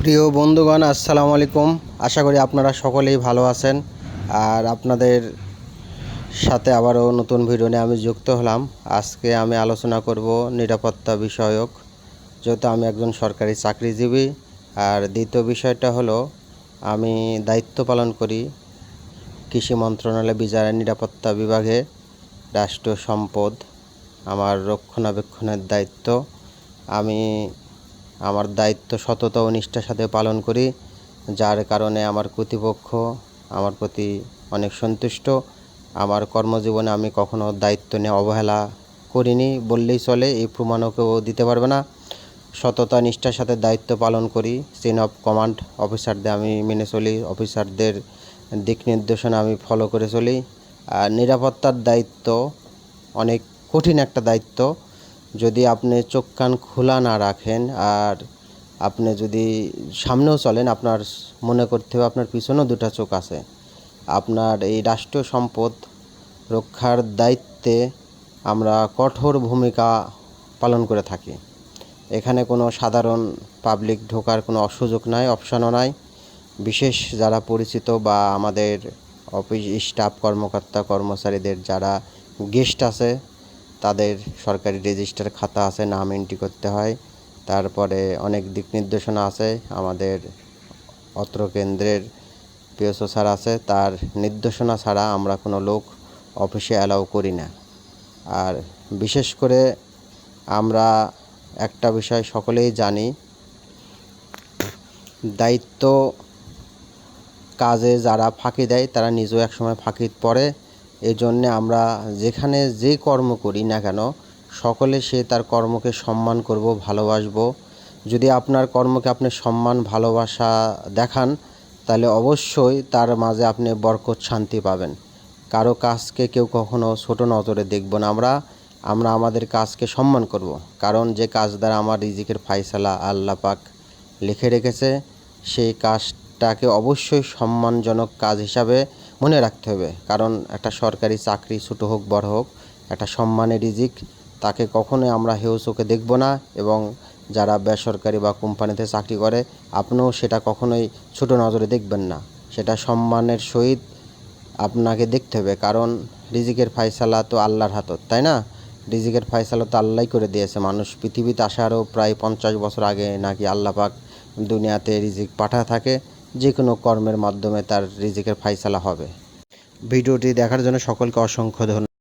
প্রিয় বন্ধুগণ, আসসালামু আলাইকুম। আশা করি আপনারা সকলেই ভালো আছেন। আর আপনাদের সাথে আবারও নতুন ভিডিও নিয়ে আমি যুক্ত হলাম। আজকে আমি আলোচনা করব নিরাপত্তা বিষয়ক, যেহেতু আমি একজন সরকারি চাকরিজীবী। আর দ্বিতীয় বিষয়টা হলো, আমি দায়িত্ব পালন করি কৃষি মন্ত্রণালয় বিচার নিরাপত্তা বিভাগে। রাষ্ট্রীয় সম্পদ আমার রক্ষণাবেক্ষণের দায়িত্ব। আমি আমার দায়িত্ব সততা ও নিষ্ঠার সাথে পালন করি, যার কারণে আমার কর্তৃপক্ষ আমার প্রতি অনেক সন্তুষ্ট। আমার কর্মজীবনে আমি কখনো দায়িত্ব নিয়ে অবহেলা করিনি বললেই চলে, এই প্রমাণও কেউ দিতে পারবে না। সততা নিষ্ঠার সাথে দায়িত্ব পালন করি। চেইন অফ কমান্ড অফিসারদের আমি মেনে চলি, অফিসারদের দিক নির্দেশনা আমি ফলো করে চলি। আর নিরাপত্তার দায়িত্ব অনেক কঠিন একটা দায়িত্ব। যদি আপনি চোখ কান খোলা না রাখেন আর আপনি যদি সামনেও চলেন, আপনার মনে করতে হবে আপনার পিছনেও দুটো চোখ আছে। আপনার এই রাষ্ট্রীয় সম্পদ রক্ষার দায়িত্বে আমরা কঠোর ভূমিকা পালন করে থাকি। এখানে কোনো সাধারণ পাবলিক ঢোকার কোনো সুযোগ নাই, অপশানও নাই। বিশেষ যারা পরিচিত বা আমাদের অফিস স্টাফ কর্মকর্তা কর্মচারীদের যারা গেস্ট আছে, তাদের সরকারি রেজিস্টার খাতা আছে, নাম এন্ট্রি করতে হয়। তারপরে অনেক দিক নির্দেশনা আছে। আমাদের অত্র কেন্দ্রের পিএসও স্যার আছে, তার নির্দেশনা ছাড়া আমরা কোনো লোক অফিসে অ্যালাউ করি না। আর বিশেষ করে আমরা একটা বিষয় সকলেই জানি, দায়িত্ব কাজে যারা ফাঁকি দেয় তারা নিজেও একসময় ফাঁকি পড়ে। এই জন্যে আমরা যেখানে যে কর্ম করি না কেন, সকলে সে তার কর্মকে সম্মান করব, ভালোবাসবো। যদি আপনার কর্মকে আপনি সম্মান ভালোবাসা দেখান, তাহলে অবশ্যই তার মাঝে আপনি বরকত শান্তি পাবেন। কারো কাজকে কেউ কখনো ছোট নজরে দেখব না। আমরা আমাদের কাজকে সম্মান করব, কারণ যে কাজ দ্বারা আমার রিজিকের ফায়সালা আল্লাহ পাক লিখে রেখেছে, সেই কাজটাকে অবশ্যই সম্মানজনক কাজ হিসাবে মনে রাখতে হবে। কারণ একটা সরকারি চাকরি ছোট হোক বড় হোক, একটা সম্মানের রিজিক, তাকে কখনোই আমরা হেয় চোখে দেখব না। এবং যারা বেসরকারি বা কোম্পানিতে চাকরি করে, আপনিও সেটা কখনোই ছোট নজরে দেখবেন না। সেটা সম্মানের সহিত আপনাকে দেখতে হবে, কারণ রিজিকের ফায়সালা তো আল্লাহর হাতত, তাই না? রিজিকের ফায়সালা তো আল্লাহই করে দিয়েছে। মানুষ পৃথিবীতে আসারও প্রায় 50 বছর আগে নাকি আল্লাহ পাক দুনিয়াতে রিজিক পাঠায় থাকে। যে কোনো কর্মের মাধ্যমে তার রিজিকের ফায়সালা হবে। ভিডিওটি দেখার জন্য সকলকে অসংখ্য ধন্যবাদ।